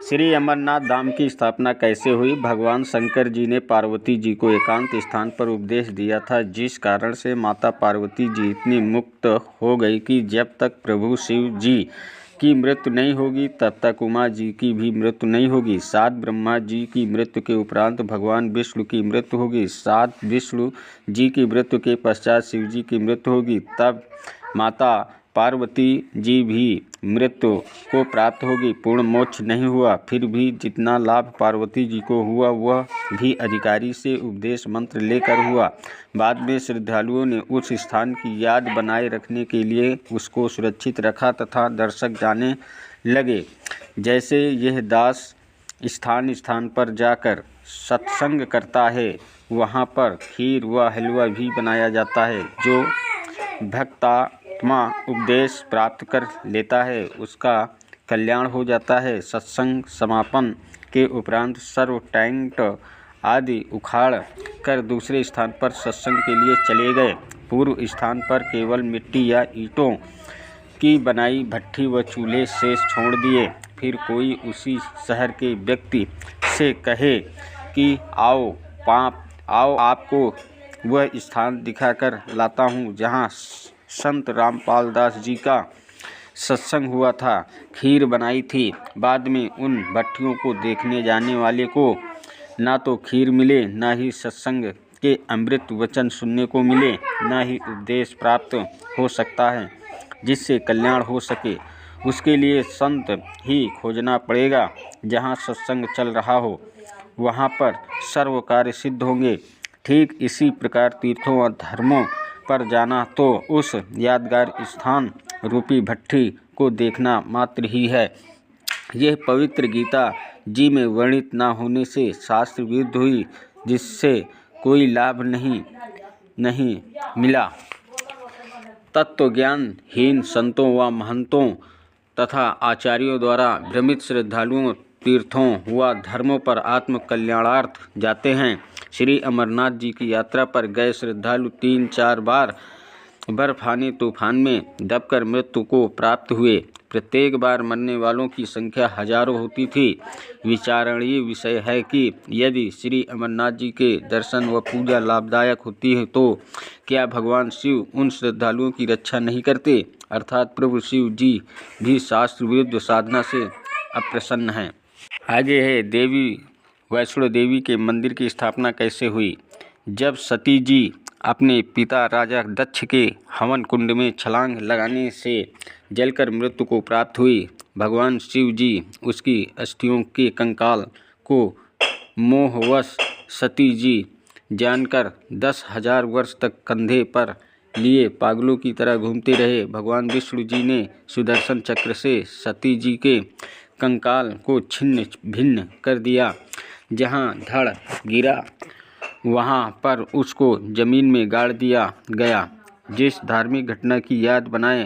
श्री अमरनाथ धाम की स्थापना कैसे हुई? भगवान शंकर जी ने पार्वती जी को एकांत स्थान पर उपदेश दिया था, जिस कारण से माता पार्वती जी इतनी मुक्त हो गई कि जब तक प्रभु शिव जी की मृत्यु नहीं होगी तब तक उमा जी की भी मृत्यु नहीं होगी। सात ब्रह्मा जी की मृत्यु के उपरांत भगवान विष्णु की मृत्यु होगी। सात विष्णु जी की मृत्यु के पश्चात शिव जी की मृत्यु होगी। तब माता पार्वती जी भी मृत्यु को प्राप्त होगी। पूर्ण मोक्ष नहीं हुआ, फिर भी जितना लाभ पार्वती जी को हुआ वह भी अधिकारी से उपदेश मंत्र लेकर हुआ। बाद में श्रद्धालुओं ने उस स्थान की याद बनाए रखने के लिए उसको सुरक्षित रखा तथा दर्शक जाने लगे। जैसे यह दास स्थान स्थान पर जाकर सत्संग करता है, वहाँ पर खीर व हलवा भी बनाया जाता है। जो भक्तात्मा उपदेश प्राप्त कर लेता है उसका कल्याण हो जाता है। सत्संग समापन के उपरांत सर्व टेंट आदि उखाड़ कर दूसरे स्थान पर सत्संग के लिए चले गए। पूर्व स्थान पर केवल मिट्टी या ईंटों की बनाई भट्ठी व चूल्हे शेष छोड़ दिए। फिर कोई उसी शहर के व्यक्ति से कहे कि आओ आपको वह स्थान दिखाकर लाता हूँ जहाँ संत रामपाल दास जी का सत्संग हुआ था, खीर बनाई थी। बाद में उन भट्टियों को देखने जाने वाले को ना तो खीर मिले, ना ही सत्संग के अमृत वचन सुनने को मिले, ना ही उपदेश प्राप्त हो सकता है जिससे कल्याण हो सके। उसके लिए संत ही खोजना पड़ेगा। जहाँ सत्संग चल रहा हो वहाँ पर सर्व कार्य सिद्ध होंगे। ठीक इसी प्रकार तीर्थों और धर्मों पर जाना तो उस यादगार स्थान रूपी भट्ठी को देखना मात्र ही है। यह पवित्र गीता जी में वर्णित न होने से शास्त्र विरुद्ध हुई, जिससे कोई लाभ नहीं मिला। तत्वज्ञानहीन संतों व महंतों तथा आचार्यों द्वारा भ्रमित श्रद्धालुओं तीर्थों व धर्मों पर आत्म कल्याणार्थ जाते हैं। श्री अमरनाथ जी की यात्रा पर गए श्रद्धालु 3-4 बार बर्फानी तूफान में दबकर मृत्यु को प्राप्त हुए। प्रत्येक बार मरने वालों की संख्या हजारों होती थी। विचारणीय विषय है कि यदि श्री अमरनाथ जी के दर्शन व पूजा लाभदायक होती है तो क्या भगवान शिव उन श्रद्धालुओं की रक्षा नहीं करते? अर्थात प्रभु शिव जी भी शास्त्र विरुद्ध साधना से अप्रसन्न हैं। आगे है देवी वैष्णो देवी के मंदिर की स्थापना कैसे हुई। जब सती जी अपने पिता राजा दक्ष के हवन कुंड में छलांग लगाने से जलकर मृत्यु को प्राप्त हुई, भगवान शिव जी उसकी अस्थियों के कंकाल को मोहवश सती जी जानकर 10,000 वर्ष तक कंधे पर लिए पागलों की तरह घूमते रहे। भगवान विष्णु जी ने सुदर्शन चक्र से सती जी के कंकाल को छिन्न भिन्न कर दिया। जहाँ धड़ गिरा वहाँ पर उसको जमीन में गाड़ दिया गया। जिस धार्मिक घटना की याद बनाए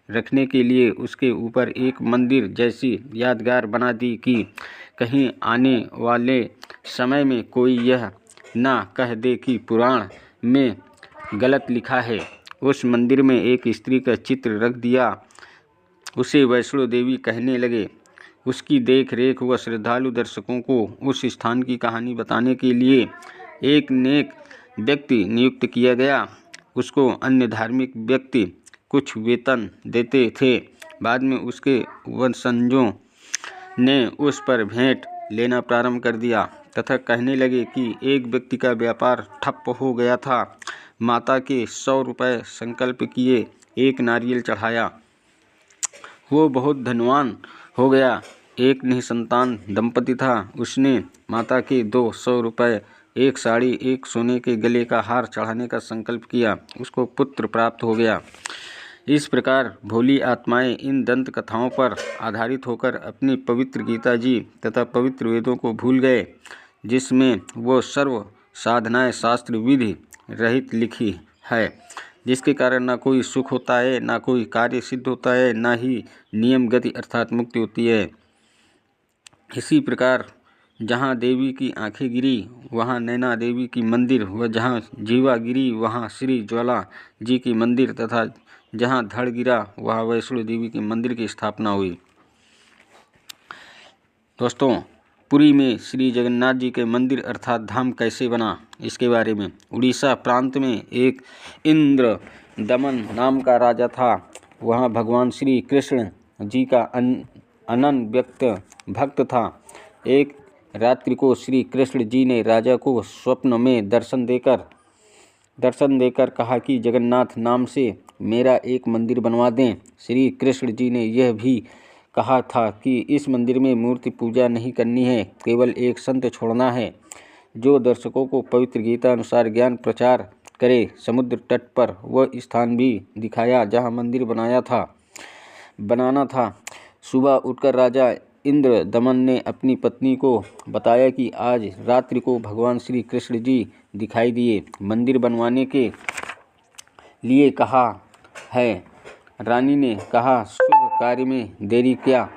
रखने के लिए उसके ऊपर एक मंदिर जैसी यादगार बना दी कि कहीं आने वाले समय में कोई यह ना कह दे कि पुराण में गलत लिखा है। उस मंदिर में एक स्त्री का चित्र रख दिया। उसे वैष्णो देवी कहने लगे। उसकी देख रेख व श्रद्धालु दर्शकों को उस स्थान की कहानी बताने के लिए एक नेक व्यक्ति नियुक्त किया गया। उसको अन्य धार्मिक व्यक्ति कुछ वेतन देते थे। बाद में उसके वंशजों ने उस पर भेंट लेना प्रारंभ कर दिया तथा कहने लगे कि एक व्यक्ति का व्यापार ठप्प हो गया था। माता के 100 रुपये संकल्प किए, एक नारियल चढ़ाया। वो बहुत धनवान हो गया। एक निसंतान दंपति था। उसने माता के 200 रुपये, एक साड़ी, एक सोने के गले का हार चढ़ाने का संकल्प किया। उसको पुत्र प्राप्त हो गया। इस प्रकार भोली आत्माएं इन दंत कथाओं पर आधारित होकर अपनी पवित्र गीता जी तथा पवित्र वेदों को भूल गए, जिसमें वो सर्व साधनाएं शास्त्र विधि रहित लिखी है, जिसके कारण ना कोई सुख होता है, ना कोई कार्य सिद्ध होता है, ना ही नियम गति अर्थात मुक्ति होती है। इसी प्रकार जहाँ देवी की आंखें गिरी वहाँ नैना देवी की मंदिर व जहाँ जीवा गिरी वहाँ श्री ज्वाला जी की मंदिर तथा जहाँ धड़ गिरा वहाँ वैष्णो देवी के मंदिर की स्थापना हुई। दोस्तों, पुरी में श्री जगन्नाथ जी के मंदिर अर्थात धाम कैसे बना, इसके बारे में। उड़ीसा प्रांत में एक इंद्र दमन नाम का राजा था। वहाँ भगवान श्री कृष्ण जी का अनन्य व्यक्त भक्त था। एक रात्रि को श्री कृष्ण जी ने राजा को स्वप्न में दर्शन देकर कहा कि जगन्नाथ नाम से मेरा एक मंदिर बनवा दें। श्री कृष्ण जी ने यह भी कहा था कि इस मंदिर में मूर्ति पूजा नहीं करनी है, केवल एक संत छोड़ना है जो दर्शकों को पवित्र गीता अनुसार ज्ञान प्रचार करे। समुद्र तट पर वह स्थान भी दिखाया जहाँ मंदिर बनाना था। सुबह उठकर राजा इंद्र दमन ने अपनी पत्नी को बताया कि आज रात्रि को भगवान श्री कृष्ण जी दिखाई दिए, मंदिर बनवाने के लिए कहा है। रानी ने कहा, शुभ कार्य में देरी क्या,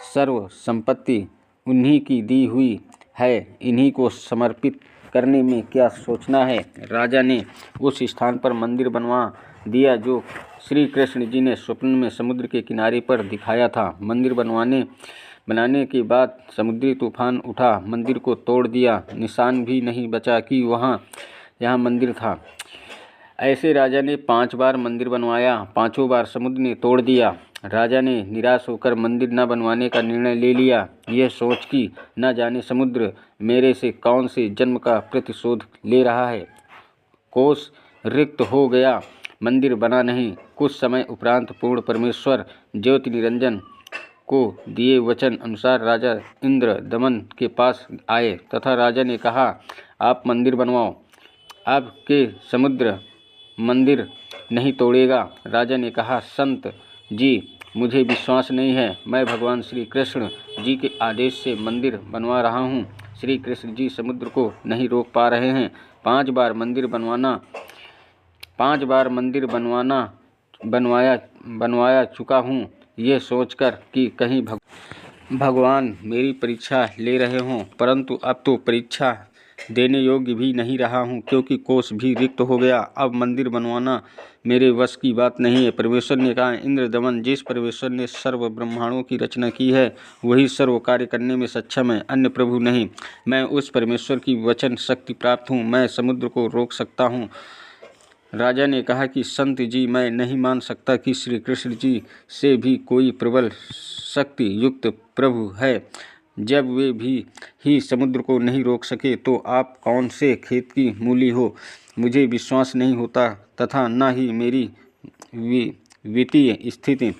सर्व संपत्ति उन्हीं की दी हुई है, इन्हीं को समर्पित करने में क्या सोचना है। राजा ने उस स्थान पर मंदिर बनवा दिया जो श्री कृष्ण जी ने स्वप्न में समुद्र के किनारे पर दिखाया था। मंदिर बनाने के बाद समुद्री तूफान उठा, मंदिर को तोड़ दिया, निशान भी नहीं बचा कि यहाँ मंदिर था। ऐसे राजा ने 5 बार मंदिर बनवाया, 5 बार समुद्र ने तोड़ दिया। राजा ने निराश होकर मंदिर न बनवाने का निर्णय ले लिया, यह सोच कि न जाने समुद्र मेरे से कौन से जन्म का प्रतिशोध ले रहा है। कोष रिक्त हो गया, मंदिर बना नहीं। कुछ समय उपरांत पूर्ण परमेश्वर ज्योति निरंजन को दिए वचन अनुसार राजा इंद्र दमन के पास आए तथा राजा ने कहा, आप मंदिर बनवाओ, आपके समुद्र मंदिर नहीं तोड़ेगा। राजा ने कहा, संत जी मुझे विश्वास नहीं है, मैं भगवान श्री कृष्ण जी के आदेश से मंदिर बनवा रहा हूँ। श्री कृष्ण जी समुद्र को नहीं रोक पा रहे हैं। 5 बार मंदिर बनवाया चुका हूँ। ये सोचकर कि कहीं भगवान मेरी परीक्षा ले रहे हों, परंतु अब तो परीक्षा देने योग्य भी नहीं रहा हूँ क्योंकि कोष भी रिक्त हो गया। अब मंदिर बनवाना मेरे वश की बात नहीं है। परमेश्वर ने कहा, इंद्र दमन, जिस परमेश्वर ने सर्व ब्रह्मांडों की रचना की है वही सर्व कार्य करने में सक्षम है, अन्य प्रभु नहीं। मैं उस परमेश्वर की वचन शक्ति प्राप्त हूँ, मैं समुद्र को रोक सकता हूँ। राजा ने कहा कि संत जी, मैं नहीं मान सकता कि श्री कृष्ण जी से भी कोई प्रबल शक्ति युक्त प्रभु है। जब वे भी ही समुद्र को नहीं रोक सके तो आप कौन से खेत की मूली हो। मुझे विश्वास नहीं होता तथा न ही मेरी वित्तीय स्थिति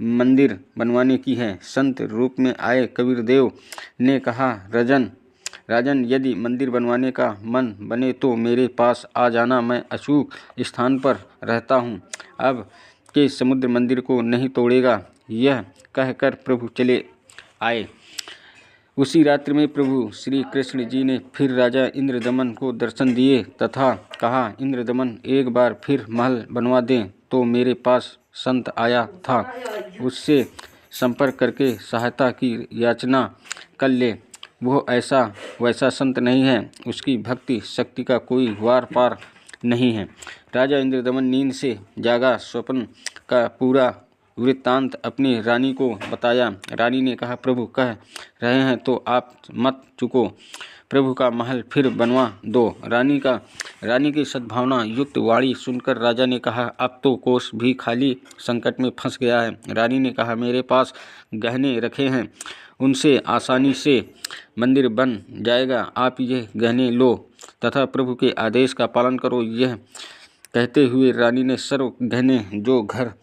मंदिर बनवाने की है। संत रूप में आए कबीर देव ने कहा, राजन, यदि मंदिर बनवाने का मन बने तो मेरे पास आ जाना, मैं अचूक स्थान पर रहता हूँ। अब के समुद्र मंदिर को नहीं तोड़ेगा। यह कहकर प्रभु चले आए। उसी रात्रि में प्रभु श्री कृष्ण जी ने फिर राजा इंद्रदमन को दर्शन दिए तथा कहा, इंद्रदमन, एक बार फिर महल बनवा दें। तो मेरे पास संत आया था, उससे संपर्क करके सहायता की याचना कर ले। वो वैसा संत नहीं है, उसकी भक्ति शक्ति का कोई वार पार नहीं है। राजा इंद्रदमन नींद से जागा, स्वप्न का पूरा वृत्तांत अपनी रानी को बताया। रानी ने कहा, प्रभु कह रहे हैं तो आप मत चुको, प्रभु का महल फिर बनवा दो। रानी की सद्भावना युक्त वाणी सुनकर राजा ने कहा, अब तो कोष भी खाली संकट में फंस गया है। रानी ने कहा, मेरे पास गहने रखे हैं, उनसे आसानी से मंदिर बन जाएगा। आप ये गहने लो तथा प्रभु के आदेश का पालन करो। यह कहते हुए रानी ने सर्व गहने जो घर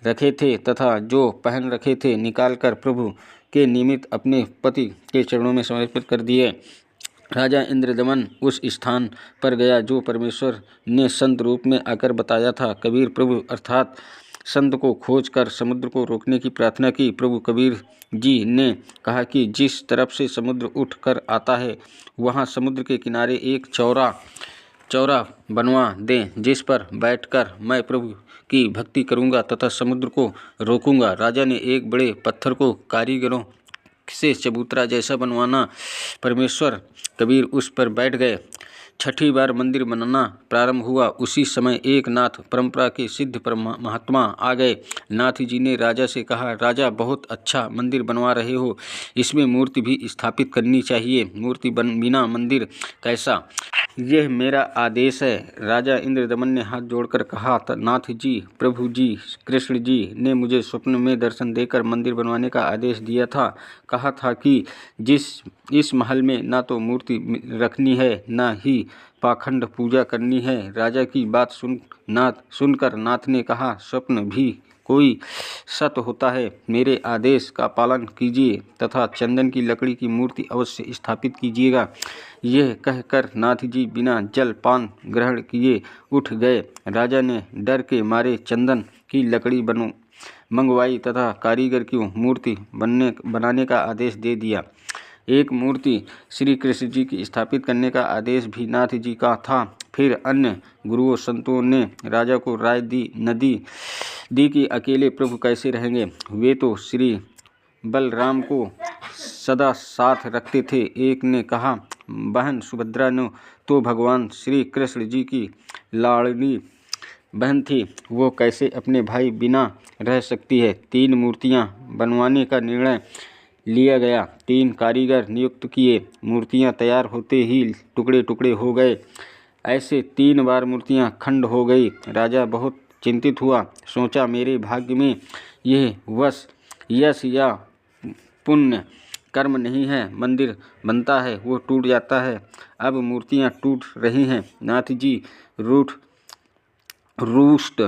रखे थे तथा जो पहन रखे थे निकालकर प्रभु के निमित्त अपने पति के चरणों में समर्पित कर दिए। राजा इंद्रदमन उस स्थान पर गया जो परमेश्वर ने संत रूप में आकर बताया था। कबीर प्रभु अर्थात संत को खोजकर समुद्र को रोकने की प्रार्थना की। प्रभु कबीर जी ने कहा कि जिस तरफ से समुद्र उठ कर आता है वहाँ समुद्र के किनारे एक चौरा बनवा दें, जिस पर बैठकर मैं प्रभु की भक्ति करूंगा तथा समुद्र को रोकूंगा। राजा ने एक बड़े पत्थर को कारीगरों से चबूतरा जैसा बनवाना। परमेश्वर कबीर उस पर बैठ गए। छठी बार मंदिर बनाना प्रारंभ हुआ, उसी समय एक नाथ परंपरा के सिद्ध महात्मा आ गए। नाथ जी ने राजा से कहा, राजा बहुत अच्छा मंदिर बनवा रहे हो, इसमें मूर्ति भी स्थापित करनी चाहिए। मूर्ति बिना मंदिर कैसा? यह मेरा आदेश है। राजा इंद्रदमन ने हाथ जोड़कर कहा, नाथ जी, प्रभु जी कृष्ण जी ने मुझे स्वप्न में दर्शन देकर मंदिर बनवाने का आदेश दिया था। कहा था कि इस महल में ना तो मूर्ति रखनी है, ना ही पाखंड पूजा करनी है। राजा की बात सुनकर नाथ ने कहा, स्वप्न भी कोई सत्य होता है। मेरे आदेश का पालन कीजिए तथा चंदन की लकड़ी की मूर्ति अवश्य स्थापित कीजिएगा। यह कहकर नाथ जी बिना जल पान ग्रहण किए उठ गए। राजा ने डर के मारे चंदन की लकड़ी मंगवाई तथा कारीगर की मूर्ति बनाने का आदेश दे दिया। एक मूर्ति श्री कृष्ण जी की स्थापित करने का आदेश भी नाथ जी का था। फिर अन्य गुरुओं संतों ने राजा को राय दी कि अकेले प्रभु कैसे रहेंगे। वे तो श्री बलराम को सदा साथ रखते थे। एक ने कहा, बहन सुभद्रा ने तो भगवान श्री कृष्ण जी की लाडली बहन थी, वो कैसे अपने भाई बिना रह सकती है। 3 मूर्तियां बनवाने का निर्णय लिया गया। 3 कारीगर नियुक्त किए। मूर्तियां तैयार होते ही टुकड़े टुकड़े हो गए। ऐसे 3 बार मूर्तियां खंड हो गई। राजा बहुत चिंतित हुआ। सोचा, मेरे भाग्य में यह यश या पुण्य कर्म नहीं है। मंदिर बनता है, वो टूट जाता है। अब मूर्तियां टूट रही हैं। नाथ जी रुष्ट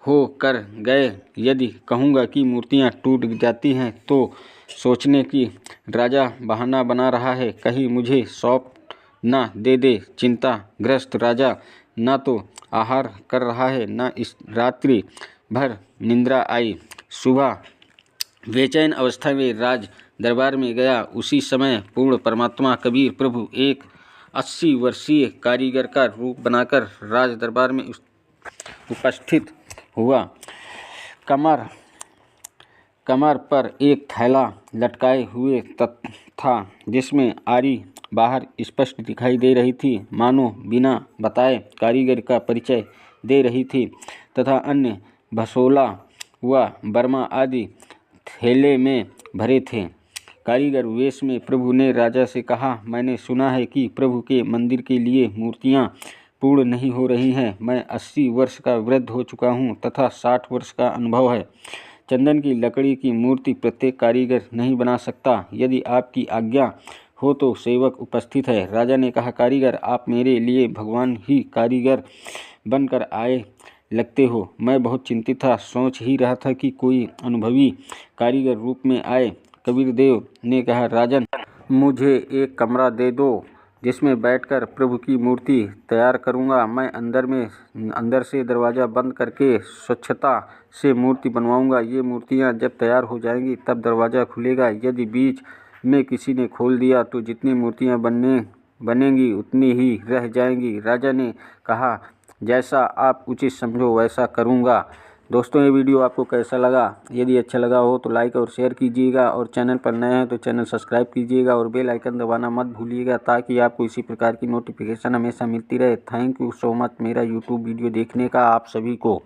हो कर गए। यदि कहूँगा कि मूर्तियां टूट जाती हैं तो सोचने की राजा बहाना बना रहा है, कहीं मुझे सौंप ना दे दे। चिंताग्रस्त राजा ना तो आहार कर रहा है, ना इस रात्रि भर निंद्रा आई। सुबह बेचैन अवस्था में राज दरबार में गया। उसी समय पूर्ण परमात्मा कबीर प्रभु एक 80 वर्षीय कारीगर का रूप बनाकर राज दरबार में उपस्थित हुआ। कमर पर एक थैला लटकाए हुए था, जिसमें आरी बाहर स्पष्ट दिखाई दे रही थी, मानो बिना बताए कारीगर का परिचय दे रही थी, तथा अन्य भसोला व बर्मा आदि थैले में भरे थे। कारीगर वेश में प्रभु ने राजा से कहा, मैंने सुना है कि प्रभु के मंदिर के लिए मूर्तियां पूर्ण नहीं हो रही हैं। मैं 80 वर्ष का वृद्ध हो चुका हूँ तथा 60 वर्ष का अनुभव है। चंदन की लकड़ी की मूर्ति प्रत्येक कारीगर नहीं बना सकता। यदि आपकी आज्ञा हो तो सेवक उपस्थित है। राजा ने कहा, कारीगर, आप मेरे लिए भगवान ही कारीगर बनकर आए लगते हो। मैं बहुत चिंतित था, सोच ही रहा था कि कोई अनुभवी कारीगर रूप में आए। कबीर देव ने कहा, राजन, मुझे एक कमरा दे दो जिसमें बैठकर प्रभु की मूर्ति तैयार करूंगा। मैं अंदर से दरवाज़ा बंद करके स्वच्छता से मूर्ति बनवाऊंगा। ये मूर्तियां जब तैयार हो जाएंगी तब दरवाज़ा खुलेगा। यदि बीच में किसी ने खोल दिया तो जितनी मूर्तियां बनेंगी उतनी ही रह जाएंगी। राजा ने कहा, जैसा आप उचित समझो वैसा करूंगा। दोस्तों, ये वीडियो आपको कैसा लगा? यदि अच्छा लगा हो तो लाइक और शेयर कीजिएगा, और चैनल पर नए हैं तो चैनल सब्सक्राइब कीजिएगा और बेल आइकन दबाना मत भूलिएगा, ताकि आपको इसी प्रकार की नोटिफिकेशन हमेशा मिलती रहे। थैंक यू सो मच मेरा यूट्यूब वीडियो देखने का आप सभी को।